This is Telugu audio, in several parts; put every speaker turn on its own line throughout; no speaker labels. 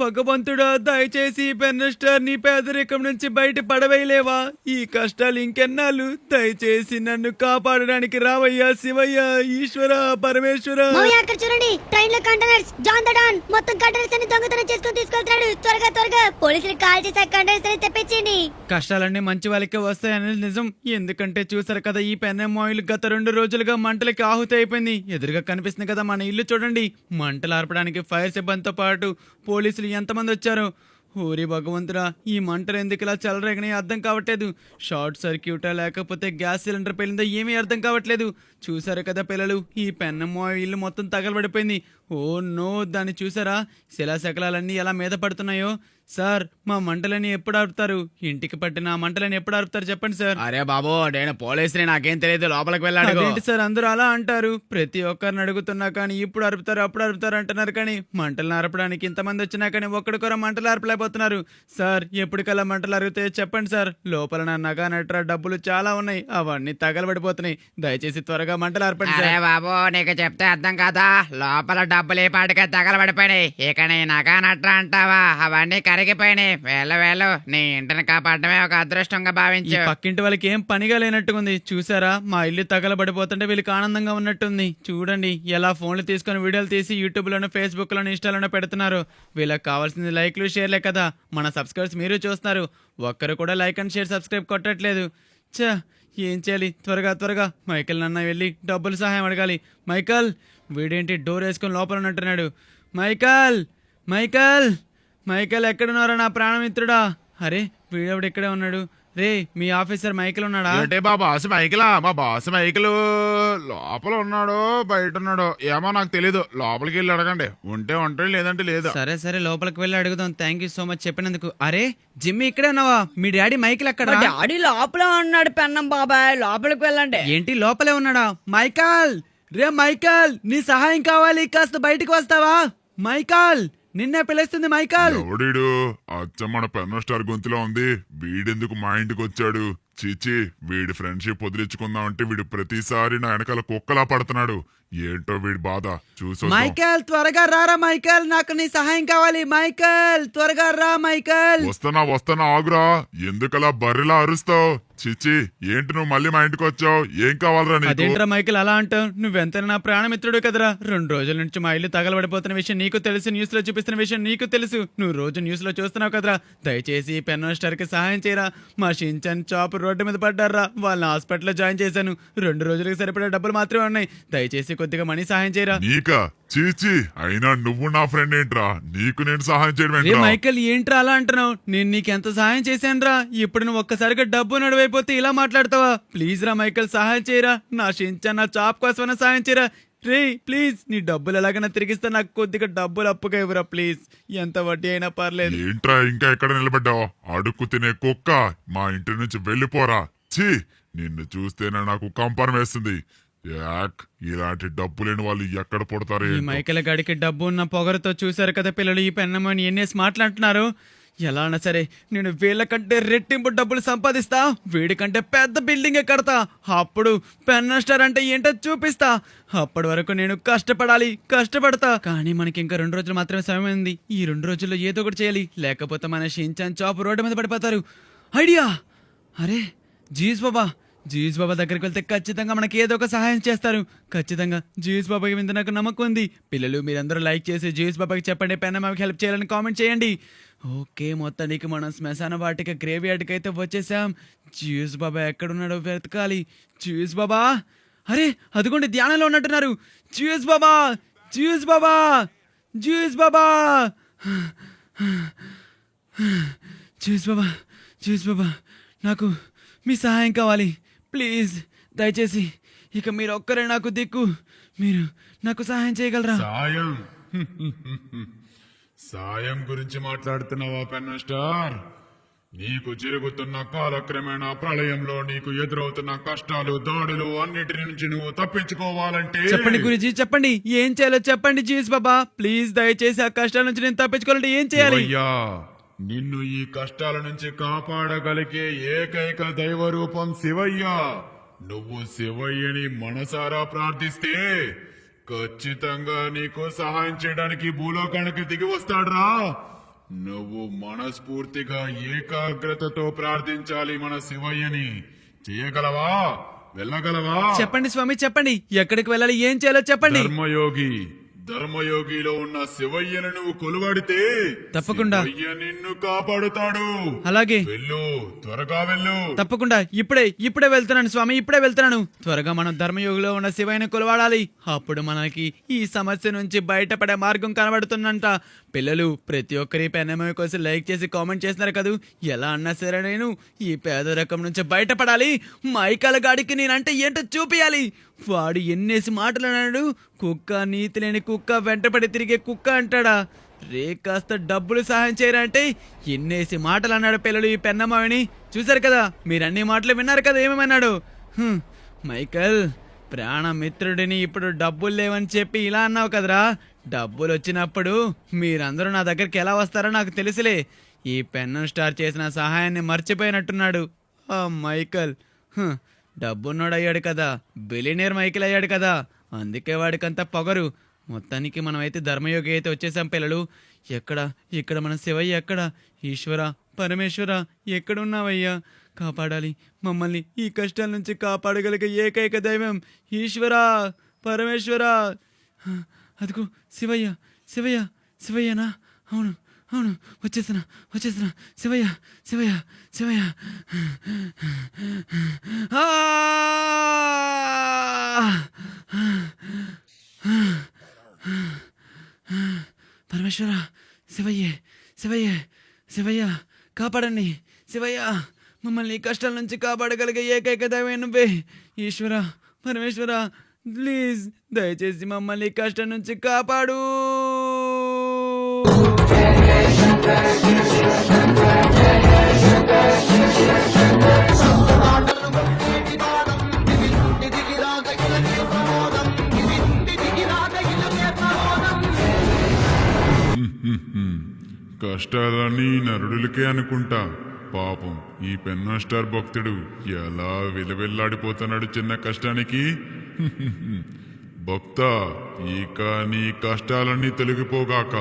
భగవంతుడా దయచేసి పెన్నస్టార్ నీ పేదరికం నుంచి బయట పడవేయలేవా? ఈ కష్టాలు ఇంకెన్నాళ్ళు? దయచేసి నన్ను కాపాడడానికి రావయ్యా శివయ్య, ఈశ్వర, పరమేశ్వర.
అక్కడ చూడండి, ట్రైన్ లో కంటైనర్స్, జాన్ ద డాన్ మొత్తం కంటైనర్స్ అన్ని దొంగతనం చేసుకుని తీసుకెళ్తాడు. త్వరగా త్వరగా పోలీసులు కాల్ చేసి కంటైనర్స్ అన్ని తెప్పించండి.
కష్టాలన్నీ మంచి వాళ్ళకే వస్తాయనేది నిజం. ఎందుకంటే చూసారు కదా, ఈ పెన్నం ఆయిల్ గత 2 రోజులుగా మంటలకి ఆహుతి అయిపోయింది. ఎదురుగా కనిపిస్తుంది కదా మన ఇల్లు, చూడండి. మంటలు ఆర్పడానికి ఫైర్ సిబ్బందితో పాటు పోలీసులు ఎంతమంది వచ్చారో. ఓరి భగవంతుడా, ఈ మంటలు ఎందుకు ఇలా చెలరేగని అర్థం కావట్లేదు. షార్ట్ సర్క్యూటా లేకపోతే గ్యాస్ సిలిండర్ పేలిందో ఏమీ అర్థం కావట్లేదు. చూసారు కదా పిల్లలు, ఈ పెన్నం ఆయిల్ మొత్తం తగలబడిపోయింది. ఓ నో, దాన్ని చూసారా? శిలాశకలాలన్నీ ఎలా మీద పడుతున్నాయో. సార్, మా మంటలని ఎప్పుడు ఆరుపుతారు? ఇంటికి పట్టిన మంటలని ఎప్పుడు ఆరుపుతారు చెప్పండి సార్.
అరే బాబు, నేను పోలీసుని, నాకేం తెలియదు, లోపలికి వెళ్ళాడు.
ఏంటి సార్ అందరూ అలా అంటారు? ప్రతి ఒక్కరిని అడుగుతున్నా కానీ ఇప్పుడు అరుపుతారు అప్పుడు అరుపుతారు అంటున్నారు. కానీ మంటలను ఆర్పడానికి ఇంతమంది వచ్చినా కానీ ఒక్కడికొర మంటలు ఆర్పలేకపోతున్నారు. సార్, ఎప్పటికల్లా మంటలు అరుగుతాయో చెప్పండి సార్. లోపల నా నగా నట్రా డబ్బులు చాలా ఉన్నాయి, అవన్నీ తగలబడిపోతున్నాయి. దయచేసి త్వరగా మంటలు ఆర్పండి
అరే
సార్.
బాబు, నీకు చెప్తే అర్థం కాదా? లోపల డబ్బులు ఈ పాటికే తగలబడిపోయినాయి. ఇక నీ నగా నట్రా అంటావా? అవన్నీ కరిగిపోయినాయి. వేళ్ళు నీ ఇంటిని కాపాడమే ఒక అదృష్టంగా
ఈ
భావించు.
పక్కింటి వాళ్ళకి ఏం పనిగా లేనట్టుకుంది. చూసారా, మా ఇల్లు తగలబడిపోతుంటే వీళ్ళకి ఆనందంగా ఉన్నట్టుంది. చూడండి ఎలా ఫోన్లు తీసుకొని వీడియోలు తీసి యూట్యూబ్ లోనూ ఫేస్బుక్ లోనూ ఇన్స్టాలోనూ పెడుతున్నారు. వీళ్ళకి కావాల్సింది లైక్లు షేర్లే కదా. మన సబ్స్క్రైబర్స్ మీరు చూస్తున్నారు, ఒక్కరు కూడా లైక్ అండ్ షేర్ సబ్స్క్రైబ్ కొట్టట్లేదు. చా, ఏం చేయాలి? త్వరగా త్వరగా మైకల్ నాన్న వెళ్ళి డబ్బులు సహాయం అడగాలి. మైకల్, వీడేంటి డోర్ వేసుకొని లోపల ఉన్నట్టున్నాడు. మైకల్, మైకల్, మైకల్ ఎక్కడున్నారా నా ప్రాణమిత్రుడా? అరే, వీడెవడు ఇక్కడే ఉన్నాడు. రే, మీ ఆఫీసర్ మైకిల్ ఉన్నాడా?
అంటే మా బాస్ మైకిలా? మా బాస్ మైకిల్ లోపల ఉన్నాడో బయట ఉన్నాడో ఏమో నాకు తెలీదు. లోపలికి వెళ్ళి అడగండి, ఉంటే ఉంటాడు లేదంటే లేదు.
సరే సరే, లోపలికి వెళ్ళి అడుగుదాం. థ్యాంక్ యూ సో మచ్ చెప్పినందుకు. అరే జిమ్మి, ఇక్కడే ఉన్నావా? మీ డాడీ మైకిల్ అక్కడ?
డాడీ లోపల ఉన్నాడు పెన్నం బాబాయ్, లోపలికి వెళ్ళండి.
ఏంటి లోపలే ఉన్నాడా? మైకల్, రే మైకల్, నీ సహాయం కావాలి, కాస్త బయటికి వస్తావా? మైకల్, నిన్నే పిలుస్తుంది మైకల్.
ఎవడీడు? అచ్చం మన పెన్న స్టార్ గొంతులో ఉంది. వీడెందుకు మా ఇంటికి వచ్చాడు? చీచి, వీడి ఫ్రెండ్షిప్ వదిలించుకుందాం అంటే వీడు ప్రతిసారి నా వెనకాల కుక్కలా పడుతున్నాడు. ఏంటో వీడి బాధ చూసు.
మైకల్, త్వరగా రారా మైకల్, నాకు నీ సహాయం కావాలి. మైకల్, త్వరగా రా మైకల్.
వస్తానా ఆగురా. ఎందుకలా బర్రెలా అరుస్తావు? చిచ్చి, ఏంటి నువ్వు మళ్ళీ మా ఇంటికి వచ్చావు? ఏం కావాలరా నీకు?
అదేంట్రా మైకిల్ అలా అంటావు? నువ్వెంత నా ప్రాణమిత్రుడు కదరా. 2 రోజుల నుంచి మా ఇల్లు తగలబడిపోతున్న విషయం నీకు తెలుసు, న్యూస్ లో చూపిస్తున్న విషయం నీకు తెలుసు. నువ్వు రోజు న్యూస్ లో చూస్తున్నావు కదరా. దయచేసి పెన్ స్టార్ కి సహాయం చేయరా. మా షించన్ చాప్ రోడ్డు మీద పడ్డారా. వాళ్ళని హాస్పిటల్లో జాయిన్ చేశాను. 2 రోజులకు సరిపడే డబ్బులు మాత్రమే ఉన్నాయి. దయచేసి కొద్దిగా మనీ సహాయం చేయరా.
నీకా? చీచి, అయినా నువ్వు నా ఫ్రెండ్ ఏంట్రా? నీకు నేను సహాయం చేయడం
ఏ
ఏంట్రా?
మైకల్, ఏంట్రా అలా అంటున్నావు? నేను నీకెంత సహాయం చేశాను రా. ఇప్పుడు నువ్వు ఒక్కసారిగా డబ్బు నడువైపోతే ఇలా మాట్లాడతావా? ప్లీజ్ రా మైకల్, సహాయం చేయరా. నా షించన్ నా చాప్ కోసమైనా సహాయం చేయరా. రే ప్లీజ్, నీ డబ్బులు ఎలాగైనా తిరిగిస్తే నాకు కొద్దిగా డబ్బులు అప్పుగా ఇవ్వరా ప్లీజ్. ఎంత వడ్డీ అయినా పర్లేదు.
ఏంట్రా ఇంకా ఎక్కడ నిలబడ్డావు? అడుక్కు తినే కుక్క, మా ఇంటి నుంచి వెళ్ళిపోరా. ఛీ, నిన్ను చూస్తేనే నాకు కంపరం వేస్తుంది. యాక్, ఇలాంటి డబ్బు లేని వాళ్ళు ఎక్కడ పుడతారు?
ఈ మైకల్ గడికి డబ్బు ఉన్న పొగరుతో చూశారు కదా పిల్లలు, ఈ పెన్నమ్మని ఎన్నేసి మాట్లాడుతున్నారు. ఎలా అన్నా సరే నేను వీళ్ళకంటే రెట్టింపు డబ్బులు సంపాదిస్తా, వీడికంటే పెద్ద బిల్డింగే కడతా. అప్పుడు పెన్ స్టార్ అంటే ఏంటో చూపిస్తా. అప్పటి వరకు నేను కష్టపడతా. కానీ మనకి ఇంకా 2 రోజులు మాత్రమే సమయం ఉంది. ఈ 2 రోజుల్లో ఏదో ఒకటి చేయాలి, లేకపోతే మన షించాన్ చాప్ రోడ్డు మీద పడిపోతారు. ఐడియా! అరే జీస్ బాబా దగ్గరికి వెళ్తే ఖచ్చితంగా మనకి ఏదో ఒక సహాయం చేస్తారు. ఖచ్చితంగా జీస్ బాబాకి మీద నాకు నమ్మకం ఉంది. పిల్లలు మీరందరూ లైక్ చేసి జీస్ బాబాకి చెప్పండి, పెన్నమ్మకి హెల్ప్ చేయాలని కామెంట్ చేయండి. ఓకే, మొత్తానికి మనం శ్మశాన వాటిక గ్రేవ్ యార్డ్కి అయితే వచ్చేసాం. జీస్ బాబా ఎక్కడున్నాడో వెతకాలి. జీస్ బాబా, అరే అదిగోండి ధ్యానంలో ఉన్నట్టున్నారు. జీస్ బాబా, జీస్ బాబా, జీస్ బాబా, జీస్ బాబా, నాకు మీ సహాయం కావాలి ప్లీజ్. దయచేసి ఇక మీరు ఒక్కరే నాకు దిక్కు. మీరు నాకు సహాయం చేయగలరా?
సాయం గురించి మాట్లాడుతున్నావా పెన్ స్టార్? నీకు జరుగుతున్న కాలక్రమేణ ప్రళయంలో నీకు ఎదురవుతున్న కష్టాలు, దాడులు అన్నిటి నుంచి నువ్వు తప్పించుకోవాలంటే
చెప్పండి గురుజీ, చెప్పండి ఏం చేయాలో చెప్పండి. జీస్ బాబా ప్లీజ్, దయచేసి ఆ కష్టాల నుంచి నేను తప్పించుకోవాలంటే ఏం చేయాలి?
నిన్ను ఈ కష్టాల నుంచి కాపాడగలిగే ఏకైక దైవ రూపం శివయ్య. నువ్వు శివయ్యని మనసారా ప్రార్థిస్తే ఖచ్చితంగా నీకు సహాయం చేయడానికి భూలోకానికి దిగి వస్తాడ్రా. నువ్వు మనస్ఫూర్తిగా ఏకాగ్రతతో ప్రార్థించాలి మన శివయ్యని. చేయగలవా? వెళ్ళగలవా?
చెప్పండి స్వామి, చెప్పండి. ఎక్కడికి వెళ్ళాలి, ఏం చేయాలో చెప్పండి.
ధర్మయోగిలో ఉన్న శివయ్యను నువ్వు కొలువాడితే
తప్పకుండా
శివయ్య నిన్ను కాపాడుతాడు.
అలాగే,
వెళ్ళు, త్వరగా వెళ్ళు.
తప్పకుండా. ఇప్పుడే వెళ్తున్నాను స్వామి, ఇప్పుడే వెళ్తున్నాను. త్వరగా మనం ధర్మయోగిలో ఉన్న శివయ్యను కొలవాడాలి. అప్పుడు మనకి ఈ సమస్య నుంచి బయటపడే మార్గం కనబడుతుందంట. పిల్లలు ప్రతి ఒక్కరి పెన్నమ్మ కోసం లైక్ చేసి కామెంట్ చేస్తున్నారు కదా. ఎలా అన్నా సరే నేను ఈ పేదరికం నుంచి బయటపడాలి. మైకల్ గాడికి నేనంటే ఏంటో చూపియాలి. వాడు ఎన్నేసి మాటలు అన్నాడు. కుక్క, నీతి లేని కుక్క, వెంటపడి తిరిగే కుక్క అంటాడా? రే కాస్త డబ్బులు సహాయం చేయరంటే ఎన్నేసి మాటలు అన్నాడు పిల్లలు ఈ పెన్నమ్మావిని. చూశారు కదా, మీరన్ని మాటలు విన్నారు కదా ఏమేమన్నాడు. మైకల్, ప్రాణమిత్రుడిని ఇప్పుడు డబ్బులు లేవని చెప్పి ఇలా అన్నావు కదరా. డబ్బులు వచ్చినప్పుడు మీరందరూ నా దగ్గరికి ఎలా వస్తారో నాకు తెలుసులే. ఈ పెన్ను స్టార్ చేసిన సహాయాన్ని మర్చిపోయినట్టున్నాడు ఆ మైకల్. డబ్బున్నోడు అయ్యాడు కదా, బిలియనీర్ మైకిల్ అయ్యాడు కదా, అందుకే వాడికంత పొగరు. మొత్తానికి మనమైతే ధర్మయోగి అయితే వచ్చేసాం పిల్లలు. ఇక్కడ మన శివయ్య ఎక్కడ? ఈశ్వర, పరమేశ్వర, ఎక్కడున్నావయ్యా? కాపాడాలి మమ్మల్ని, ఈ కష్టాల నుంచి కాపాడగలిగే ఏకైక దైవం ఈశ్వరా, పరమేశ్వరా. అదిగో శివయ్య, శివయ్య, శివయ్యనా? అవును, వచ్చేస్తున్నా శివయ్య, శివయ్య, శివయ్య. పరమేశ్వర, శివయ్యే, శివయ్యే, శివయ్య, కాపాడండి శివయ్య. మమ్మల్ని ఈ కష్టాల నుంచి కాపాడగలిగే ఏకైక దైవం నువ్వే ఈశ్వర, పరమేశ్వర. ప్లీజ్ దయచేసి మమ్మల్ని ఈ కష్టం నుంచి కాపాడు.
కష్టాలన్నీ నరుడులకే అనుకుంటా. పాపం ఈ పెన్నా స్టార్ భక్తుడు ఎలా విలవిల్లాడిపోతున్నాడు చిన్న కష్టానికి. భక్త, ఇక నీ కష్టాలన్నీ తొలగిపోగాక.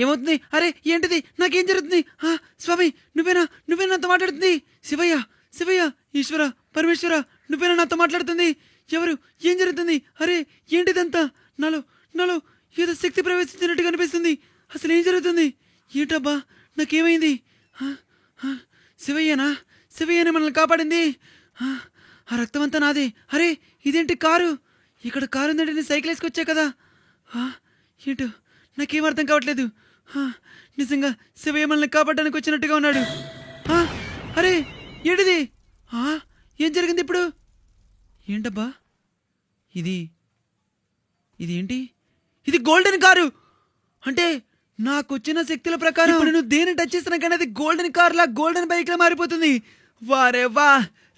ఏమవుతుంది? అరే ఏంటిది? నాకేం జరుగుతుంది? స్వామి, నువ్వేనా నాతో మాట్లాడుతుంది? శివయ్య, శివయ్య, ఈశ్వర, పరమేశ్వర, నువ్వేనా నాతో మాట్లాడుతుంది? ఎవరు? ఏం జరుగుతుంది? అరే ఏంటిదంతా? నాలో ఏదో శక్తి ప్రవేశించినట్టుగా అనిపిస్తుంది. అసలు ఏం జరుగుతుంది? ఏంటబ్బా, నాకేమైంది? శివయ్యనే మనల్ని కాపాడింది. ఆ రక్తం అంతా నాదే. అరే ఇదేంటి కారు? ఇక్కడ కారు ఉందంటే నేను సైకిల్ వేసుకొచ్చా కదా. ఏంటో నాకేం అర్థం కావట్లేదు. నిజంగా శివయ్య మనల్ని కాపాడడానికి వచ్చినట్టుగా ఉన్నాడు. అరే ఏంటిది? ఏం జరిగింది ఇప్పుడు? ఏంటబ్బా ఇదేంటి? ఇది గోల్డెన్ కారు. అంటే నాకొచ్చిన శక్తుల ప్రకారం ఇప్పుడు నువ్వు దేని టచ్ చేస్తున్నా కానీ అది గోల్డెన్ కార్ లా, గోల్డెన్ బైక్ లా మారిపోతుంది. వారే వా!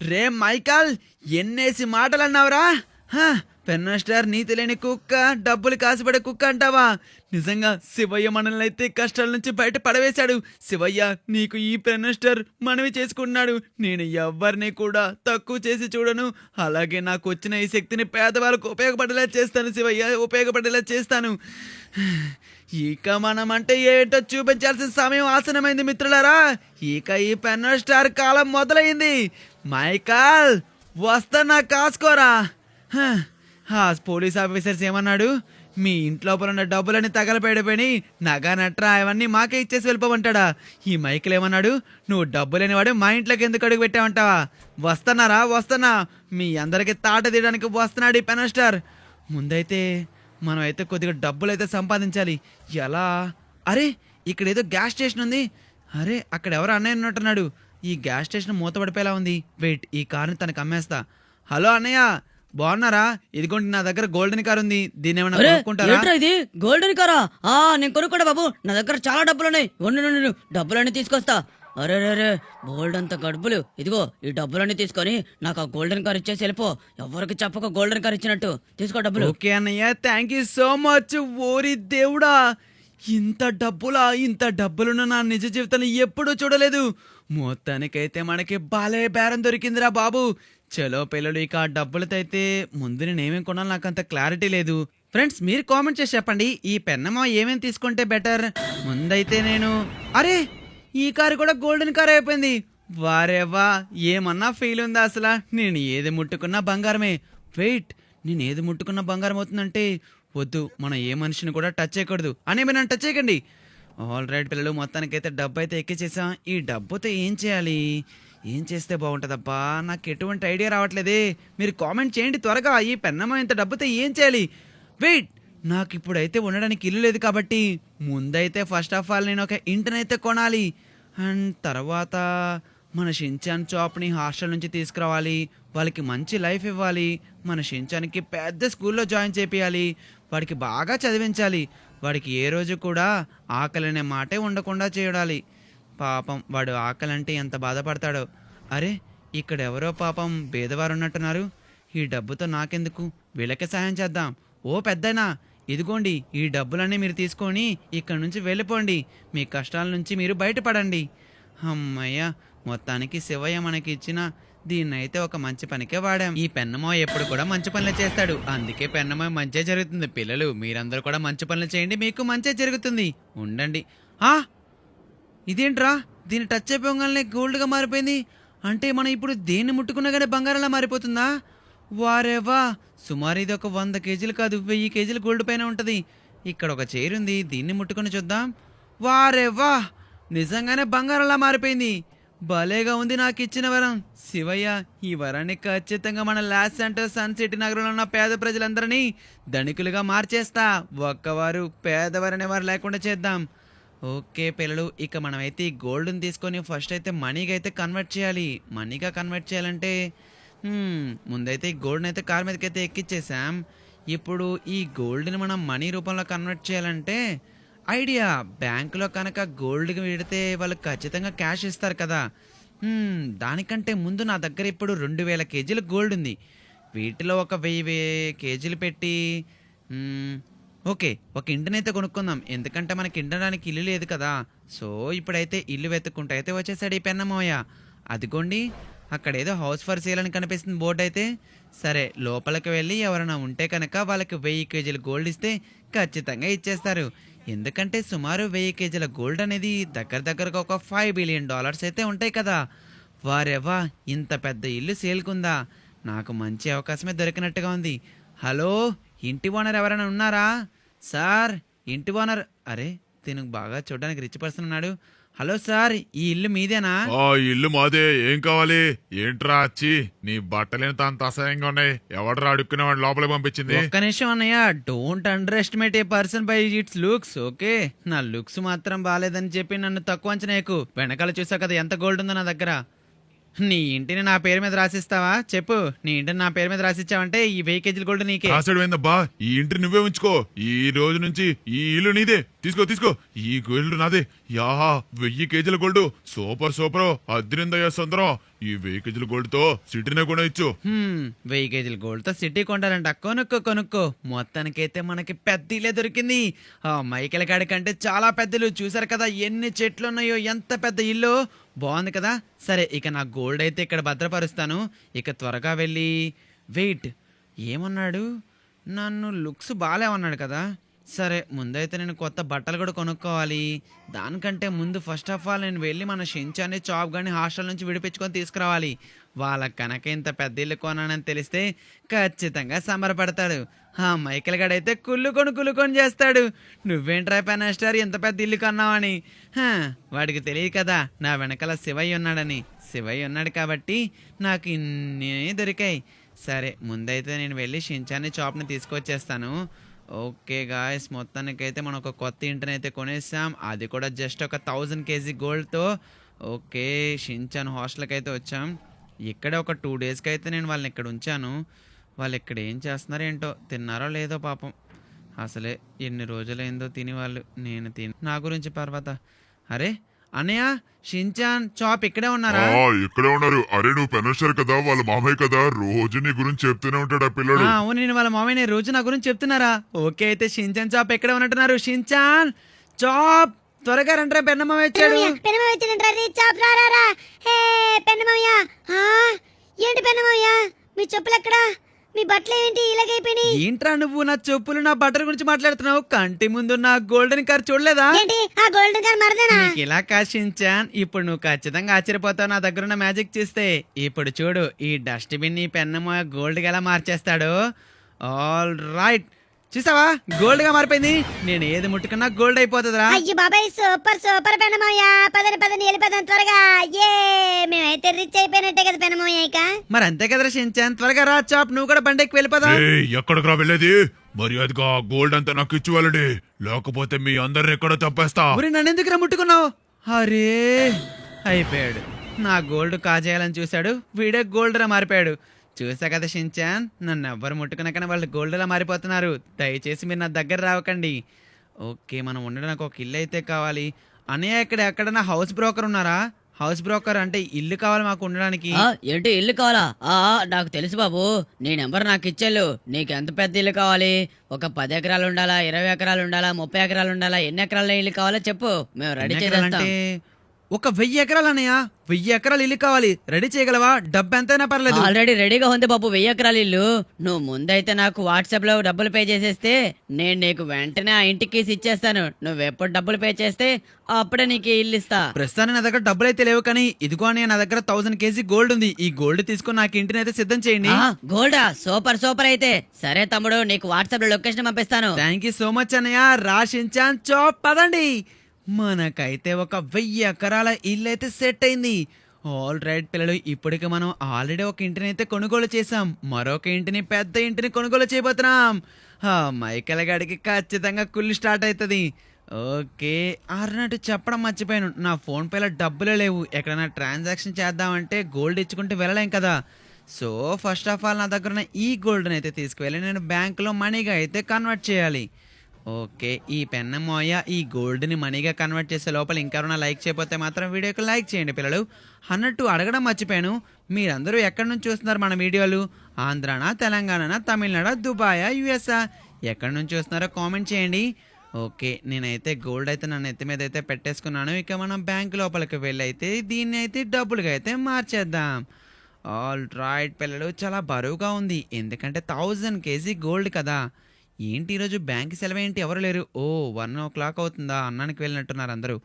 రే మైకల్, ఎన్నేసి మాటలు అన్నావురా. పెన్నా స్టార్ నీతి లేని కుక్క, డబ్బులు కాసుపడే కుక్క అంటావా? నిజంగా శివయ్య మనల్ని అయితే కష్టాల నుంచి బయట పడవేశాడు. శివయ్య నీకు ఈ పెన్నా స్టార్ మనవి చేసుకున్నాడు. నేను ఎవరిని కూడా తక్కువ చేసి చూడను. అలాగే నాకు వచ్చిన ఈ శక్తిని పేదవాళ్ళకు ఉపయోగపడేలా చేస్తాను శివయ్య, ఉపయోగపడేలా చేస్తాను. ఇక మనం అంటే ఏంటో చూపించాల్సిన సమయం ఆసనమైంది మిత్రులారా. ఇక ఈ పెన్నా స్టార్ కాలం మొదలైంది. మైకల్, వస్తున్నా, కాసుకోరా. పోలీస్ ఆఫీసర్స్ ఏమన్నాడు? మీ ఇంట్లోపల ఉన్న డబ్బులని తగలపెడిపోయి నగా నట్రా అవన్నీ మాకే ఇచ్చేసి వెళ్ళిపోమంటాడా? ఈ మైకిల్ ఏమన్నాడు? నువ్వు డబ్బులేని వాడు మా ఇంట్లోకి ఎందుకు అడుగు పెట్టావంటావా? వస్తున్నా, మీ అందరికి తాట తీయడానికి వస్తున్నాడు ఈ పెన్నా స్టార్. ముందైతే మనం అయితే కొద్దిగా డబ్బులు అయితే సంపాదించాలి. ఎలా? అరే ఇక్కడ ఏదో గ్యాస్ స్టేషన్ ఉంది. అరే అక్కడ ఎవరు అన్నయ్య ఉన్నట్టున్నాడు. ఈ గ్యాస్ స్టేషన్ మూతపడిపోయేలా ఉంది. వెయిట్, ఈ కార్ని తనకు అమ్మేస్తా. హలో అన్నయ్య, బాగున్నారా? ఇదిగోండి నా దగ్గర గోల్డెన్ కార్ ఉంది. దీన్ని ఏమైనా కొనుక్కుంటారా?
ఇది గోల్డెన్ కారా? నేను కొనుక్కోడా బాబు, నా దగ్గర చాలా డబ్బులు ఉన్నాయి. ఉండు, డబ్బులన్నీ తీసుకొస్తా. అరే బోల్డ్ అంత గడుపులు. ఇదిగో ఈ డబ్బులన్నీ తీసుకొని నాకు ఆ గోల్డెన్ కార్ ఇచ్చేసి వెళ్ళిపో. ఎవరికి చెప్పక గోల్డెన్ కార్ ఇచ్చినట్టు. తీసుకో డబ్బులు.
ఓకే అన్నయ్య, థ్యాంక్ యూ సో మచ్. ఓరి దేవుడా, ఇంత డబ్బులను నా నిజ జీవితంలో ఎప్పుడూ చూడలేదు. మొత్తానికైతే మనకి బాలే బేరం దొరికిందిరా బాబు. చలో పిల్లలు, ఇక ఆ డబ్బులతో అయితే ముందు నేను ఏమేమి కొనాలి నాకు అంత క్లారిటీ లేదు. ఫ్రెండ్స్ మీరు కామెంట్ చేసి చెప్పండి, ఈ పెన్నమ్మ ఏమేమి తీసుకుంటే బెటర్. ముందైతే నేను అరే ఈ కారు కూడా గోల్డెన్ కార్ అయిపోయింది. వారేవా, ఏమన్నా ఫీల్ ఉందా అసలు? నేను ఏది ముట్టుకున్నా బంగారమే. వెయిట్, నేను ఏది ముట్టుకున్నా బంగారం అవుతుందంటే వద్దు, మనం ఏ మనిషిని కూడా టచ్ చేయకూడదు. అనేమి నన్ను టచ్ చేయకండి. ఆల్ రైట్ పిల్లలు, మొత్తానికైతే డబ్బు అయితే ఎక్కించేసాం. ఈ డబ్బుతో ఏం చేయాలి, ఏం చేస్తే బాగుంటుందబ్బా? నాకు ఎటువంటి ఐడియా రావట్లేదే. మీరు కామెంట్ చేయండి త్వరగా. ఈ పెన్నమ్మ ఇంత డబ్బుతో ఏం చేయాలి? వెయిట్, నాకు ఇప్పుడైతే ఉండడానికి ఇల్లు లేదు కాబట్టి ముందైతే ఫస్ట్ ఆఫ్ ఆల్ నేను ఒక ఇంటినైతే కొనాలి. అండ్ తర్వాత మన షించాన్ చాప్ని హాస్టల్ నుంచి తీసుకురావాలి. వాళ్ళకి మంచి లైఫ్ ఇవ్వాలి. మన షించాన్కి పెద్ద స్కూల్లో జాయిన్ చేపియాలి. వాడికి బాగా చదివించాలి. వాడికి ఏ రోజు కూడా ఆకలి అనే మాటే ఉండకుండా చేయాలి. పాపం వాడు ఆకలి అంటే ఎంత బాధపడతాడో. అరే, ఇక్కడ ఎవరో పాపం పేదవారు ఉన్నట్టున్నారు. ఈ డబ్బుతో నాకెందుకు, వీళ్ళకే సాయం చేద్దాం. ఓ పెద్దనా, ఇదిగోండి ఈ డబ్బులన్నీ మీరు తీసుకొని ఇక్కడ నుంచి వెళ్ళిపోండి. మీ కష్టాల నుంచి మీరు బయటపడండి. అమ్మయ్య, మొత్తానికి శివయ్య మనకి ఇచ్చిన దీన్నైతే ఒక మంచి పనికే వాడాం. ఈ పెన్నమో ఎప్పుడు కూడా మంచి పనులు చేస్తాడు, అందుకే పెన్నమో మంచే జరుగుతుంది. పిల్లలు మీరందరూ కూడా మంచి పనులు చేయండి, మీకు మంచే జరుగుతుంది. ఉండండి. ఇదేంట్రా, దీన్ని టచ్ అయిపోగానే గోల్డ్గా మారిపోయింది. అంటే మనం ఇప్పుడు దేన్ని ముట్టుకున్నా కానీ బంగారంలా మారిపోతుందా? వారేవా, సుమారు ఇది ఒక 100 కేజీలు కాదు, 1000 కేజీలు గోల్డ్ పైన ఉంటుంది. ఇక్కడ ఒక చైర్ ఉంది, దీన్ని ముట్టుకొని చూద్దాం. వారేవా, నిజంగానే బంగారంలా మారిపోయింది. భలేగా ఉంది నాకు ఇచ్చిన వరం. శివయ్య, ఈ వరాన్ని ఖచ్చితంగా మన లాస్ సెంటర్ సన్ సిటీ నగరంలో ఉన్న పేద ప్రజలందరినీ ధనికులుగా మార్చేస్తా. ఒక్కవారు పేదవారనే వారు లేకుండా చేద్దాం. ఓకే పిల్లలు, ఇక మనమైతే ఈ గోల్డ్ని తీసుకొని ఫస్ట్ అయితే మనీగా అయితే కన్వర్ట్ చేయాలి. మనీగా కన్వర్ట్ చేయాలంటే ముందైతే ఈ గోల్డ్ని అయితే కార్ మీదకి అయితే ఎక్కిచ్చేసాం. ఇప్పుడు ఈ గోల్డ్ని మనం మనీ రూపంలో కన్వర్ట్ చేయాలంటే ఐడియా, బ్యాంకులో కనుక గోల్డ్కి పెడితే వాళ్ళు ఖచ్చితంగా క్యాష్ ఇస్తారు కదా. దానికంటే ముందు నా దగ్గర ఇప్పుడు 2000 కేజీల గోల్డ్ ఉంది. వీటిలో ఒక 1000 కేజీలు పెట్టి ఓకే, ఒక ఇంటినైతే కొనుక్కుందాం. ఎందుకంటే మనకి ఇండడానికి ఇల్లు లేదు కదా. సో ఇప్పుడైతే ఇల్లు వెతుక్కుంటూ అయితే వచ్చేసాడు ఈ పెన్నమోయ. అదిగోండి, అక్కడ ఏదో హౌస్ ఫర్ సేల్ అని కనిపిస్తుంది బోర్డు అయితే. సరే, లోపలికి వెళ్ళి ఎవరైనా ఉంటే కనుక వాళ్ళకి 1000 కేజీల గోల్డ్ ఇస్తే ఖచ్చితంగా ఇచ్చేస్తారు. ఎందుకంటే సుమారు 1000 కేజీల గోల్డ్ అనేది దగ్గరగా ఒక $5 బిలియన్ అయితే ఉంటాయి కదా. వారెవా, ఇంత పెద్ద ఇల్లు సేల్కుందా? నాకు మంచి అవకాశమే దొరికినట్టుగా ఉంది. హలో, ఇంటి ఓనర్ ఎవరైనా ఉన్నారా? సార్, ఇంటి ఓనర్. అరే, తిను బాగా చూడడానికి రిచ్ పర్సన్ ఉన్నాడు. హలో సార్, ఈ ఇల్లు మీదేనా?
ఇల్లు మాదే. ఏం కావాలి? ఏంట్రా అచ్చి, నీ బట్టలేని అంత అసహ్యంగా ఉన్నాయి. ఎవడరా అడుక్కునేవాడు లోపలికి పంపించింది?
ఒక్క నిమిషం అన్నయ్య, don't under estimate A person by it's looks. Okay, నా లుక్స్ మాత్రం బాగాలేదని చెప్పి నన్ను తక్కువ అంచనా ఎక్కువ. వెనకాల చూసా కదా ఎంత గోల్డ్ ఉందో నా దగ్గర. నీ ఇంటిని నా పేరు మీద రాసిస్తావా? చెప్పు, నీ ఇంటిని నా పేరు మీద రాసిచ్చావంటే ఈ 1000 కేజీల గోల్డ్ నీకే.
రాసాడువేందబ్బా, ఈ ఇంటిని నువ్వే ఉంచుకో. ఈ రోజు నుంచి ఈ ఇల్లు నీదే. తీసుకో. ఈ గోల్డ్ నాదే. 1000 కేజీల గోల్డ్. సూపర్ అద్దరిందయ్యా సుందరం. ఈ 1000 కేజీల గోల్డ్ తో సిటీనే కూడా ఇచ్చు.
1000 కేజీల గోల్డ్ తో సిటీ కొంటారంట. కొనుక్కో. మొత్తానికైతే మనకి పెద్ద ఇల్లే దొరికింది. మైకేల్ గాడి కంటే చాలా పెద్దలు. చూసారు కదా ఎన్ని చెట్లు ఉన్నాయో, ఎంత పెద్ద ఇల్లు. బాగుంది కదా. సరే, ఇక నా గోల్డ్ అయితే ఇక్కడ భద్రపరుస్తాను. ఇక త్వరగా వెళ్ళి వెయిట్, ఏమన్నాడు? నన్ను లుక్స్ బాగాలేమన్నాడు కదా. సరే, ముందైతే నేను కొత్త బట్టలు కూడా కొనుక్కోవాలి. దానికంటే ముందు ఫస్ట్ ఆఫ్ ఆల్ నేను వెళ్ళి మన షించాన్ని చాప్ కానీ హాస్టల్ నుంచి విడిపించుకొని తీసుకురావాలి. వాళ్ళకి కనుక ఇంత పెద్ద ఇల్లు కొనానని తెలిస్తే ఖచ్చితంగా సంబరపడతాడు. మైకేల్ గడైతే కుళ్ళుకొని చేస్తాడు. నువ్వేంట్రా పెన్నా స్టార్, ఇంత పెద్ద ఇల్లు కొన్నావని. వాడికి తెలియదు కదా నా వెనకాల శివయ్య ఉన్నాడని. శివయ్య ఉన్నాడు కాబట్టి నాకు ఇన్ని దొరికాయి. సరే, ముందైతే నేను వెళ్ళి షించాన్ని చాప్ని తీసుకొచ్చేస్తాను. ఓకే గాయస్, మొత్తానికైతే మనం ఒక కొత్త ఇంటిని అయితే కొనేసాం. అది కూడా జస్ట్ ఒక 1000 కేజీ గోల్డ్తో. ఓకే, షించాన్ హాస్టల్కి అయితే వచ్చాం. ఇక్కడ ఒక 2 డేస్కి అయితే నేను వాళ్ళని ఇక్కడ ఉంచాను. వాళ్ళు ఇక్కడ ఏం చేస్తున్నారో ఏంటో, తిన్నారో లేదో పాపం. అసలే ఎన్ని రోజులైందో తిని వాళ్ళు. నేను నా గురించి పర్వాత. అరే అన్నయ్య, షించాన్ చాప్ ఇక్కడే ఉన్నారా?
ఇక్కడే ఉన్నారు. అరే, నువ్వు పెనస్టర్ కదా, వాళ్ళ మామయ్య కదా, రోజు నీ గురించి చెప్తూనే ఉంటాడు ఆ పిల్లడు.
అవును, నేను వాళ్ళ మామయ్య రోజు నా గురించి చెప్తున్నారా? ఓకే, అయితే షించాన్ చాప్ ఎక్కడే ఉన్నట్టున్నారు. షించాన్ చాప్, త్వరగా రండి, పెన్నమ్మ వచ్చాడు.
ఏంటి పెన్నమయ్య, మీ చెప్పులు ఎక్కడా? మీ బట్టలు ఏంటి ఇలాగైపోయినాయి?
ఏంట్రా నువ్వు నా చెప్పులు నా బట్టల గురించి మాట్లాడుతున్నావు? కంటి ముందు నా గోల్డెన్ కార్ చూడలేదా?
ఏంటి ఆ గోల్డెన్ కార్ మరదేనా?
నీకు ఇలా కాశించాన్. ఇప్పుడు నువ్వు ఖచ్చితంగా ఆశ్చర్యపోతావు నా దగ్గర ఉన్న మ్యాజిక్ చూస్తే. ఇప్పుడు చూడు, ఈ డస్ట్ బిన్ నీ పెన్నమో గోల్డ్ గా ఎలా మార్చేస్తాడు. ఆల్ రైట్, చూసావా గోల్డ్ గా మారిపోయింది. నేను ఏది ముట్టుకున్నా గోల్డ్ అయిపోతుందిరా.
అయ్యి బాబాయ్, సూపర్ సూపర్ పెనమోయ. పదని వెళ్ళిపోదాం త్వరగా. ఏ మేమైతే రిచ్ అయిపోయినట్టే కదా పెనమోయ. ఇక
మరి అంతే కదరా షించాన్, త్వరగా రా చాప్, నువ్వు కూడా బండికి వెళ్ళిపోదా.
ఎక్కడికి రా వెళ్ళేది? మర్యాదగా గోల్డ్ అంతా నాకు ఇచ్చి వెళ్ళండి, లేకపోతే మీ అందరిని ఎక్కడో తప్పేస్తా.
ఊరి నన్ను ఎందుకు ముట్టుకున్నావు? అరే అయిపోయాడు. నా గోల్డ్ కాజేయాలని చూశాడు, వీడే గోల్డ్ రా మారిపోయాడు. చూసా కదా షించాన్, నన్ను ఎవ్వరు ముట్టుకున్నాకనే వాళ్ళు గోల్డ్లా మారిపోతున్నారు. దయచేసి మీరు నా దగ్గర రావకండి. ఓకే, మనం ఉండడానికి ఒక ఇల్లు అయితే కావాలి. అన్నయ్య, ఇక్కడ ఎక్కడన్నా హౌస్ బ్రోకర్ ఉన్నారా? హౌస్ బ్రోకర్ అంటే ఇల్లు కావాలి మాకు ఉండడానికి.
ఏంటి ఇల్లు కావాలా? నాకు తెలుసు బాబు, నీ నెంబర్ నాకు ఇచ్చేళ్ళు. నీకు ఎంత పెద్ద ఇల్లు కావాలి? ఒక 10 ఎకరాలు ఉండాలా, 20 ఎకరాలు ఉండాలా, 30 ఎకరాలు ఉండాలా? ఎన్ని ఎకరాల ఇల్లు కావాలో చెప్పు, మేము రెడీ చేస్తాం.
అంటే ఒక 1000 ఎకరాలు అన్నయ్య, 1000 ఎకరాలు ఇల్లు కావాలి. రెడీ చేయగలవా? డబ్బు ఎంతైనా పర్లేదు.
ఆల్రెడీ రెడీగా ఉంది బాబు 1000 ఎకరాల ఇల్లు. నువ్వు ముందైతే నాకు వాట్సాప్ లో డబ్బులు పే చేసేస్తే నేను నీకు వెంటనే ఆ ఇంటికి ఇచ్చేస్తాను. నువ్వు ఎప్పుడు డబ్బులు పే చేస్తే అప్పుడే నీకు ఇల్లు ఇస్తా.
ప్రస్తుతానికి నా దగ్గర డబ్బులు అయితే లేవు, కానీ ఇదిగో అన్నయ్య, నా దగ్గర 1000 కేజీ గోల్డ్ ఉంది. ఈ గోల్డ్ తీసుకొని నాకు ఇంటిని అయితే సిద్ధం చేయండి.
గోల్డా? Super super. అయితే సరే తమ్ముడు, నీకు వాట్సాప్ లో లొకేషన్ పంపిస్తాను.
థ్యాంక్ యూ సో మచ్ అన్నయ్య. రాషించాన్ చాప్, పదండి. మనకైతే ఒక 1000 ఎకరాల ఇల్లు అయితే సెట్ అయింది. ఆల్ రైట్ పిల్లలు, ఇప్పటికి మనం ఆల్రెడీ ఒక ఇంటిని అయితే కొనుగోలు చేసాం. మరొక ఇంటిని, పెద్ద ఇంటిని కొనుగోలు చేయబోతున్నాం. మైకేల్ గాడికి ఖచ్చితంగా కుళ్ళు స్టార్ట్ అవుతుంది. ఓకే, అన్నట్టు చెప్పడం మర్చిపోయాను, నా ఫోన్ పేలో డబ్బులే లేవు. ఎక్కడైనా ట్రాన్సాక్షన్ చేద్దామంటే గోల్డ్ ఇచ్చుకుంటూ వెళ్ళలేం కదా. సో ఫస్ట్ ఆఫ్ ఆల్ నా దగ్గర ఉన్న ఈ గోల్డ్ని అయితే తీసుకువెళ్ళి నేను బ్యాంకులో మనీగా అయితే కన్వర్ట్ చేయాలి. ఓకే, ఈ పెన్నమోయ ఈ గోల్డ్ని మనీగా కన్వర్ట్ చేసే లోపల ఇంకెవరైనా లైక్ చేయకపోతే మాత్రం వీడియోకి లైక్ చేయండి పిల్లలు. అన్నట్టు అడగడం మర్చిపోయాను, మీరందరూ ఎక్కడి నుంచి చూస్తున్నారు మన వీడియోలు? ఆంధ్రానా, తెలంగాణనా, తమిళనాడా, దుబాయా, యుఎస్ఆ? ఎక్కడి నుంచి చూస్తున్నారో కామెంట్ చేయండి. ఓకే, నేనైతే గోల్డ్ అయితే నా నెత్తి మీద అయితే పెట్టేసుకున్నాను. ఇక మనం బ్యాంక్ లోపలికి వెళ్ళి అయితే దీన్ని అయితే డబ్బులుగా అయితే మార్చేద్దాం. ఆల్ రైట్ పిల్లలు, చాలా బరువుగా ఉంది ఎందుకంటే 1000 కేజీ గోల్డ్ కదా. ఏంటి ఈరోజు బ్యాంక్ సెలవు ఏంటి? ఎవరు లేరు. 1 o'clock అవుతుందా? అన్నానికి వెళ్ళినట్టున్నారు అందరూ.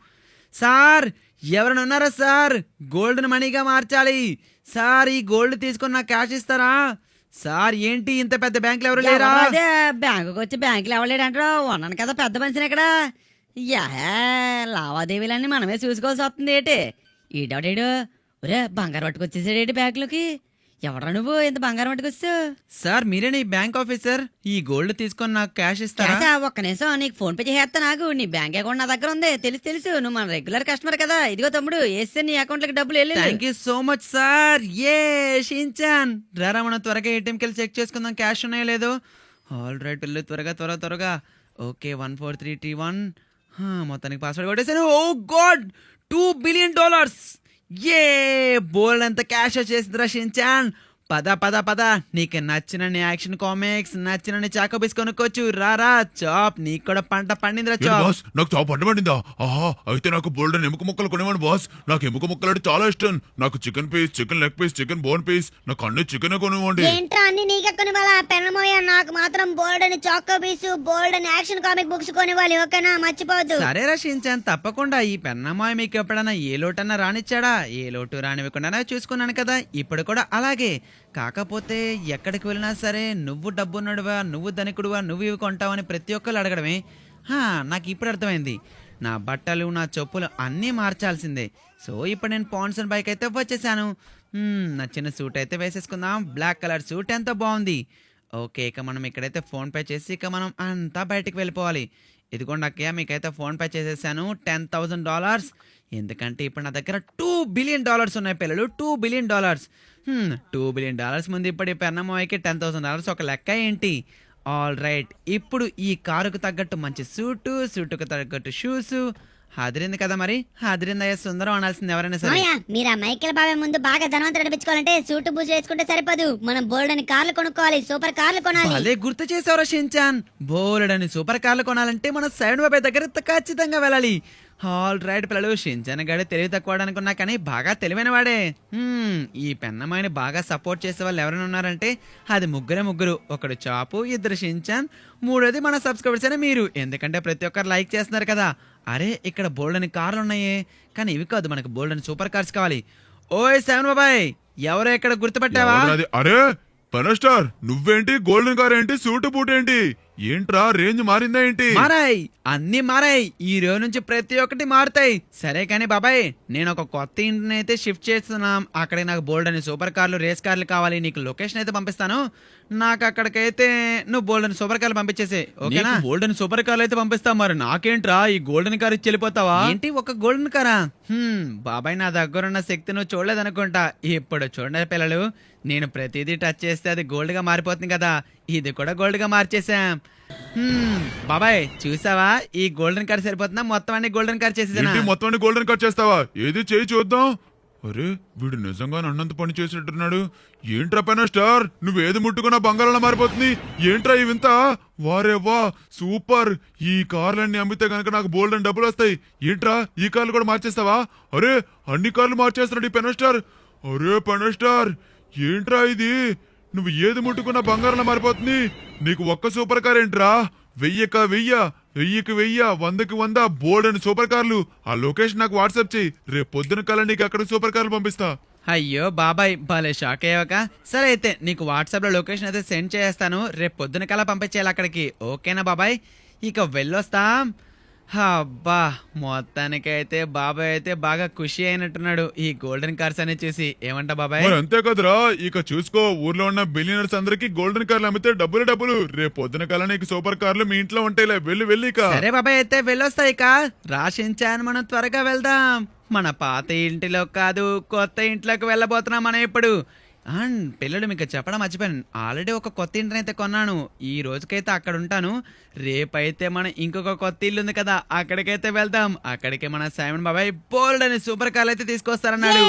సార్, ఎవరైనా ఉన్నారా సార్? గోల్డ్ని మనీగా మార్చాలి సార్. ఈ గోల్డ్ తీసుకొని నాకు క్యాష్ ఇస్తారా సార్? ఏంటి ఇంత పెద్ద బ్యాంకులు ఎవరు లేరా?
బ్యాంకుకి వచ్చి బ్యాంకులు ఎవలేడంటారు? ఉన్నాను కదా పెద్ద మనిషిని ఇక్కడ. లావాదేవీలన్నీ మనమే చూసుకోవాల్సి వస్తుంది. ఏంటి ఈడేడు? ఒరే, బంగారం పట్టుకొచ్చేసాడేంటి బ్యాంకులోకి? ఎవరా నువ్వు ఇంత బంగారం పట్టుకొచ్చావు?
సార్, మీరేనా ఈ బ్యాంక్ ఆఫీసర్? ఈ గోల్డ్ తీసుకొని నాకు క్యాష్ ఇస్తారా?
ఒక్క నిమిషం, నీకు ఫోన్ పే చేస్తా. నాకు నీ బ్యాంక్ అకౌంట్ నా దగ్గర ఉంది. తెలుసు నువ్వు మన రెగ్యులర్ కస్టమర్ కదా. ఇదిగో తమ్ముడు, వేస్తే నీ అకౌంట్ లోకి డబ్బులు వెళ్ళి.
Thank you so much sir. A Shinchan, రారా మనం త్వరగా ఏటీఎంకి వెళ్ళి చెక్ చేసుకుందాం క్యాష్ ఉన్నాయో లేదో. ఆల్ రైట్ వెళ్ళు, త్వరగా. ఓకే, 14331. మొత్తానికి పాస్వర్డ్ కొట్టేసాను. ఓ గాడ్, $2 billion. ఏ బోల్డ్ అంత క్యాష్ వచ్చేసిందిరా షించాన్. పద, నీకు నచ్చినన్ని యాక్షన్ కామిక్స్, నచ్చినన్ని చాకోబీస్ కొనుక్కోవచ్చు. రారా చాప్, నీకు కూడా పంట పండిందిరా చాప్.
బాస్, నాకు చాప్ పంట పండిందా? ఆహా, అయితే నాకు బోల్డ్ ఎముక ముక్కలు కొనేవాడు బాస్. నాకు ఎముక ముక్కలు అంటే చాలా ఇష్టం. నాకు chicken piece, chicken leg piece, chicken bone piece, నాకు అన్ని చికెన్ కొనివ్వండి.
ఏంట్రా అన్ని నీకే కొనివ్వాలా? పెనమోయ, నాకు మాత్రం బోల్డ్ అని చాకో పీస్, బోల్డ్ అని యాక్షన్ కామిక్ బుక్స్ కొనివ్వాలి. ఓకేనా? మర్చిపోవద్దు.
సరేరా షించాన్, తప్పకుండా. ఈ పెన్నమ్మాయి మీకు ఎప్పుడన్నా ఏ లోటన్నా రానిచ్చాడా? ఏ లోటు రానివ్వకుండా చూసుకున్నాను కదా. ఇప్పుడు కూడా అలాగే. కాకపోతే ఎక్కడికి వెళ్ళినా సరే నువ్వు డబ్బున్నడువా, నువ్వు ధనికుడువా, నువ్వు ఇవి కొంటావని ప్రతి ఒక్కరు అడగడమే. నాకు ఇప్పుడు అర్థమైంది, నా బట్టలు, నా చెప్పులు అన్నీ మార్చాల్సిందే. సో ఇప్పుడు నేను పాన్సన్ బైక్ అయితే వచ్చేసాను. నచ్చిన సూట్ అయితే వేసేసుకుందాం. బ్లాక్ కలర్ సూట్ ఎంతో బాగుంది. ఓకే, ఇక మనం ఇక్కడైతే ఫోన్ పే చేసి ఇక మనం అంతా బయటికి వెళ్ళిపోవాలి. ఇదిగోండి అక్కయ్య, మీకైతే ఫోన్ పే చేసేసాను $10,000. ఎందుకంటే ఇప్పుడు నా దగ్గర $2 billion ఉన్నాయి పిల్లలు. $2 billion. $2 billion ముందు ఇప్పుడు ఈ పెన్నమ్మాయికి $10,000 ఒక లెక్క ఏంటి? ఆల్ రైట్, ఇప్పుడు ఈ కారుకు తగ్గట్టు మంచి సూటుకు తగ్గట్టు షూస్. హాదిరింది కదా మరి. హాదిరిందయ్య సుందరం అనాల్సింది ఎవరైనా సరే.
మీరు ఆ మైకేల్ బాబాయ్ ముందు బాగా ధనవంతుడు అనిపించుకోవాలంటే సూటు బూజు వేసుకుంటే సరిపోదు. మనం బోల్డ్ అని కార్లు కొనుక్కోవాలి, సూపర్ కార్లు కొనాలి.
అదే గుర్తు చేసావురా షించాన్. బోల్డ్ అని సూపర్ కార్లు కొనాలంటే మనం సైడ్ బాబాయ్ దగ్గర ఖచ్చితంగా వెళ్ళాలి. ఆల్ రైట్ పిల్లలు, షించాన్ గడి తెలివి తక్కువ అనుకున్నా కానీ బాగా తెలివైన వాడే. ఈ పెన్నమ్మాయిని బాగా సపోర్ట్ చేసే వాళ్ళు ఎవరైనా ఉన్నారంటే అది ముగ్గురు. ఒకడు చాపు, ఇద్దరు షించాన్, మూడోది మన సబ్స్క్రైబర్స్ అయినా మీరు. ఎందుకంటే ప్రతి ఒక్కరు లైక్ చేస్తున్నారు కదా. అరే ఇక్కడ బోల్డ్ అని కార్లు ఉన్నాయే, కానీ ఇవి కాదు, మనకు బోల్డ్ అని సూపర్ కార్స్ కావాలి. ఓయ్ సెవెన్ బాబాయ్, ఎవరో ఇక్కడ గుర్తుపట్టావా?
ఎవరది? అరే పెనస్టార్, నువ్వేంటి? గోల్డెన్ కార్ ఏంటి? సూటు బూట్ ఏంటి? ఏంట్రా రేంజ్ మారిందా ఏంటి?
మారాయి, అన్ని మారాయి. ఈ రోజు నుంచి ప్రతి ఒక్కటి మారుతాయి. సరే కానీ బాబాయ్, నేను ఒక కొత్త ఇంటిని అయితే షిఫ్ట్ చేస్తున్నాం. అక్కడికి నాకు బోల్డ్ అని సూపర్ కార్లు, రేస్ కార్లు కావాలి. నీకు లొకేషన్ అయితే పంపిస్తాను. నాకు అక్కడికైతే నువ్వు బోల్డ్ అని సూపర్ కార్లు పంపించేసే, ఓకేనా? గోల్డ్ అని సూపర్ కార్లు అయితే పంపిస్తావు, మరి నాకేంట్రా ఈ గోల్డెన్ కార్ ఇచ్చి వెళ్ళిపోతావా ఏంటి? ఒక గోల్డెన్ కారా? బాబాయ్, నా దగ్గర ఉన్న శక్తి నువ్వు చూడలేదనుకుంటా. ఇప్పుడు చూడండి పిల్లలు, నేను ప్రతిదీ టచ్ చేస్తే అది గోల్డ్ గా మారిపోతుంది కదా. ఇది కూడా గోల్డ్ గా మార్చేసాం. బాబాయ్ చూసావా, ఈ గోల్డెన్ కార్ సరిపోతుందా? మొత్తం అన్ని గోల్డెన్ కార్ చేసేసానా?
ఏంటి మొత్తం అన్ని గోల్డెన్ కార్ చేస్తావా? ఏది చేయి చూద్దాం. అరే వీడు నిజంగా అన్నంత పని చేసినట్టున్నాడు. ఏంట్రా పెనస్టార్, నువ్వేది ముట్టుకున్నా బంగారంలో మారిపోతుంది. ఏంట్రా ఈ వింత? వారే వా, సూపర్. ఈ కార్లన్నీ అమ్మితే గనక నాకు బోల్డ్ అని డబ్బులు వస్తాయి. ఏంట్రా ఈ కార్లు కూడా మార్చేస్తావా? అరే అన్ని కార్లు మార్చేస్తున్నాడు ఈ పెనస్టార్. అరే పెనస్టార్, ఏంట్రా ఇది? నువ్వు ఏది ముట్టుకున్నా బంగారంలో మారిపోతుంది. నీకు ఒక్క సూపర్ కార్ ఏంట్రా? 1000కి 1000 100కి 100 బోల్డ్ అని సూపర్ కార్లు. ఆ లొకేషన్ నాకు వాట్సాప్ చెయ్యి. రేపు పొద్దున కల్లా నీకు అక్కడ సూపర్ కార్లు పంపిస్తా.
అయ్యో బాబాయ్, భలే షాక్ అయ్యాక. సరే అయితే నీకు వాట్సాప్ లో లొకేషన్ అయితే సెండ్ చేస్తాను. రేపు పొద్దున కల్లా పంపించేయాలి అక్కడికి, ఓకేనా బాబాయ్? ఇక వెళ్ళొస్తాం. అబ్బా, మొత్తానికైతే బాబాయ్ అయితే బాగా ఖుషి అయినట్టున్నాడు ఈ గోల్డెన్ కార్స్ అని చూసి. ఏమంటా బాబాయ్?
మరి అంతే కదరా, ఇక చూసుకో, ఊర్లో ఉన్న బిలియనర్స్ అందరికి గోల్డెన్ కార్లు అమ్మితే డబ్బులు. రేపు పొద్దున కల్లా నీకు సూపర్ కార్లు మీ ఇంట్లో ఉంటాయిలే. వెళ్ళి ఇక.
సరే బాబాయ్, అయితే వెళ్ళొస్తాయి. ఇక రాశించాను, మనం త్వరగా వెళ్దాం. మన పాత ఇంటిలో కాదు, కొత్త ఇంట్లోకి వెళ్ళబోతున్నాం మనం ఇప్పుడు. అండ్ పిల్లలు, మీకు చెప్పడం మర్చిపోయాను, ఆల్రెడీ ఒక కొత్త ఇంటిని అయితే కొన్నాను. ఈ రోజుకైతే అక్కడ ఉంటాను. రేపైతే మనం ఇంకొక కొత్త ఇల్లు ఉంది కదా, అక్కడికైతే వెళ్దాం. అక్కడికి మన సైమన్ బాబాయ్ బోల్డ్ అని సూపర్ కార్లు అయితే తీసుకొస్తారన్నాడు.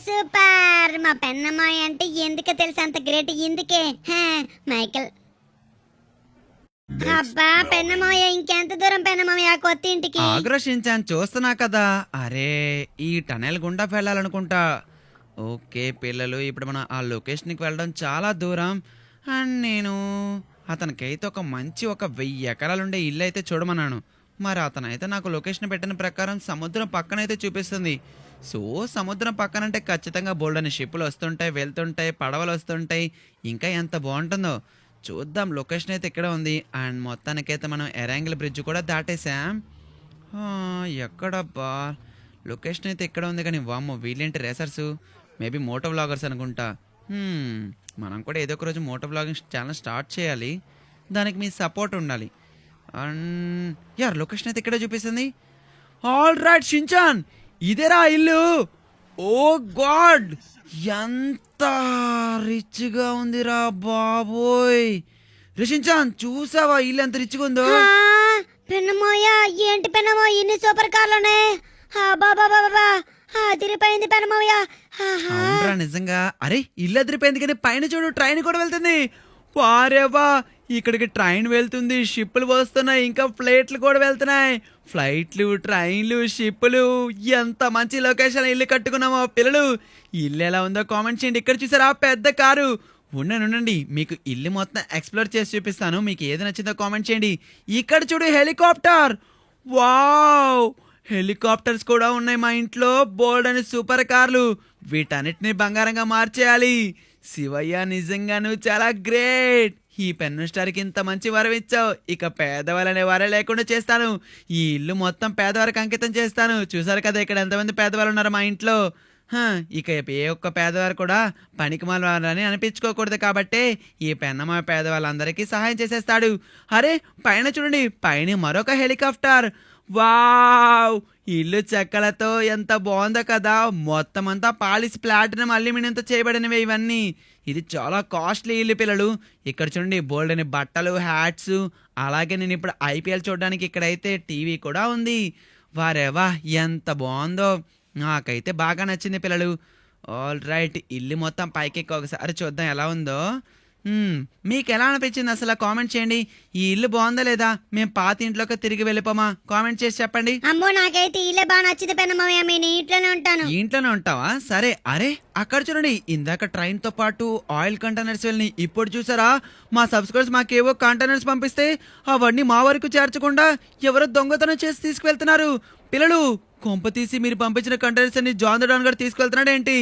సూపర్. మా పెన్నమ్మాయి అంటే ఎందుకు తెలుసు అంత గ్రేట్? ఇందుకే మైకల్. అబ్బా పెన్నమాయ, ఇంకెంత దూరం పెన్నమాయ ఆ కొత్త ఇంటికి?
ఆగ్రహించాను, చూస్తున్నా కదా. అరే ఈ టనెల్ గుండా వెళ్ళాలనుకుంటా. ఓకే పిల్లలు, ఇప్పుడు మనం ఆ లొకేషన్కి వెళ్ళడం చాలా దూరం. అండ్ నేను అతనికైతే ఒక 1000 ఎకరాలుండే ఇల్లు అయితే చూడమన్నాను. మరి అతనైతే నాకు లొకేషన్ పెట్టిన ప్రకారం సముద్రం పక్కనైతే చూపిస్తుంది. సో సముద్రం పక్కనంటే ఖచ్చితంగా బోల్డని షిప్పులు వస్తుంటాయి, వెళ్తుంటాయి, పడవలు వస్తుంటాయి. ఇంకా ఎంత బాగుంటుందో చూద్దాం. లొకేషన్ అయితే ఇక్కడ ఉంది. అండ్ మొత్తానికైతే మనం ఎరాంగిల్ బ్రిడ్జ్ కూడా దాటేసాం. ఎక్కడబ్బా లొకేషన్ అయితే ఇక్కడ ఉంది, కానీ వామ్మో వీళ్ళేంటి రేసర్స్, మేబీ మోటో వ్లాగర్స్ అనుకుంటా. మనం కూడా ఏదో ఒక రోజు మోటో వ్లాగింగ్ ఛానల్ స్టార్ట్ చేయాలి. దానికి మీ సపోర్ట్ ఉండాలి. అండ్ యార్ లొకేషన్ అయితే ఇక్కడే చూపిస్తుంది. ఆల్ రైట్ షించాన్, ఇదేరా ఇల్లు. ఓ గాడ్, ఎంత రిచ్గా ఉందిరా బాబోయ్. రిషించాన్ చూసావా ఇల్లు ఎంత రిచ్గా ఉందో?
పెన్నమోయ, ఏంటి పెన్నమో ఇన్ని సూపర్ కార్లునే? బాబా అదిరిపోయింది పెన్నమోయ.
అవునరా నిజంగా. అరే ఇల్లు అదిరిపోయింది, కానీ పైన చూడు ట్రైన్ కూడా వెళ్తుంది. వారేవా, ఇక్కడికి ట్రైన్ వెళ్తుంది, షిప్పులు వస్తున్నాయి, ఇంకా ఫ్లైట్లు కూడా వెళ్తున్నాయి. ఫ్లైట్లు, ట్రైన్లు, షిప్పులు, ఎంత మంచి లొకేషన్ ఇల్లు కట్టుకున్నామో పిల్లలు. ఇల్లు ఎలా ఉందో కామెంట్ చేయండి. ఇక్కడ చూసారా పెద్ద కారు. ఉండండి, మీకు ఇల్లు మొత్తం ఎక్స్ప్లోర్ చేసి చూపిస్తాను. మీకు ఏది నచ్చిందో కామెంట్ చేయండి. ఇక్కడ చూడు హెలికాప్టర్. వావ్, హెలికాప్టర్స్ కూడా ఉన్నాయి మా ఇంట్లో. బోల్డ్ అని సూపర్ కార్లు. వీటన్నిటిని బంగారంగా మార్చేయాలి. శివయ్య, నిజంగా నువ్వు చాలా గ్రేట్. ఈ పెన్ను స్టార్కి ఇంత మంచి వరం ఇచ్చావు. ఇక పేదవాళ్ళనే వారే లేకుండా చేస్తాను. ఈ ఇల్లు మొత్తం పేదవారికి అంకితం చేస్తాను. చూసారు కదా ఇక్కడ ఎంతమంది పేదవాళ్ళు ఉన్నారు మా ఇంట్లో. ఇక ఏ ఒక్క పేదవారు కూడా పనికిమాలని అనిపించుకోకూడదు. కాబట్టి ఈ పెన్నమ్మ పేదవాళ్ళందరికీ సహాయం చేసేస్తాడు. అరే పైన చూడండి, పైన మరొక హెలికాప్టర్. వావ్, ఇల్లు చెక్కలతో ఎంత బాగుందో కదా. మొత్తం అంతా పాలిష్ ప్లాటినం అల్యూమినియంతో చేయబడినవి ఇవన్నీ. ఇది చాలా కాస్ట్లీ ఇల్లు పిల్లలు. ఇక్కడ చూడండి బోల్డ్ అని బట్టలు, హ్యాట్స్. అలాగే నేను ఇప్పుడు IPL చూడడానికి ఇక్కడైతే టీవీ కూడా ఉంది. వారేవా ఎంత బాగుందో, నాకైతే బాగా నచ్చింది పిల్లలు. ఆల్ రైట్, ఇల్లు మొత్తం పైకి ఒకసారి చూద్దాం ఎలా ఉందో. మీకు ఎలా అనిపించింది అసలు కామెంట్ చేయండి. ఈ ఇల్లు బాగుందా లేదా, మేము పాత ఇంట్లోకి తిరిగి వెళ్ళిపోమా, కామెంట్ చేసి చెప్పండి.
అమ్మో నాకైతే ఇల్లే బాగా నచ్చింది పెన్నమావయ్య, నేను ఇంట్లోనే ఉంటాను.
ఈ ఇంట్లోనే ఉంటావా? సరే. అరే అక్కడ చూడండి, ఇందాక ట్రైన్ తో పాటు ఆయిల్ కంటైనర్స్ వెళ్ళి ఇప్పుడు చూసారా, మా సబ్స్క్రైబర్స్ మాకేవో కంటైనర్స్ పంపిస్తే అవన్నీ మా వరకు చేర్చకుండా ఎవరో దొంగతనం చేసి తీసుకువెళ్తున్నారు. పిల్లలు, కొంప తీసి మీరు పంపించిన కంటైనర్స్ అన్ని జాన్ ద డాన్ గారు తీసుకెళ్తున్నాడు ఏంటి?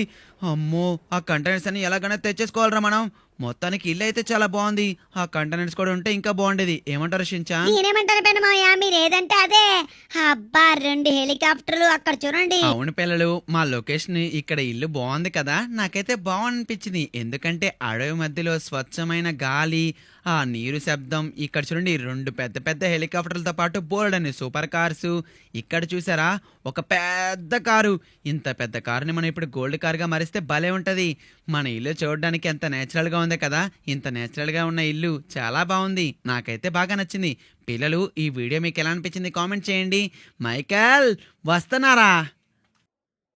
అమ్మో, ఆ కంటైనర్స్ అన్ని ఎలాగైనా తెచ్చేసుకోవాలరా మనం. మొత్తానికి ఇల్లు అయితే చాలా బాగుంది, ఆ కంటైనర్స్ కూడా ఉంటే ఇంకా బాగుండేది. ఏమంటారు షించాన్?
నేనేమంటాను పెన్నమావయ్య, మీరు ఏదంటే అదే. అబ్బా 2 హెలికాప్టర్లు అక్కడ చూడండి.
అవును పిల్లలు, మా లొకేషన్ ఇక్కడ ఇల్లు బాగుంది కదా, నాకైతే బాగనిపించింది. ఎందుకంటే అడవి మధ్యలో స్వచ్ఛమైన గాలి, ఆ నీరు శబ్దం. ఇక్కడ చూడండి 2 పెద్ద పెద్ద హెలికాప్టర్లతో పాటు బోల్డ్ అని సూపర్ కార్స్. ఇక్కడ చూసారా ఒక పెద్ద కారు. ఇంత పెద్ద కారుని మనం ఇప్పుడు గోల్డ్ కారుగా మరిస్తే భలే ఉంటది. మన ఇల్లు చూడడానికి ఎంత నేచురల్ గా ఉంది కదా. ఇంత నేచురల్ గా ఉన్న ఇల్లు చాలా బాగుంది, నాకైతే బాగా నచ్చింది. పిల్లలు, ఈ వీడియో మీకు ఎలా అనిపించింది కామెంట్ చేయండి. మైకేల్ వస్తున్నారా?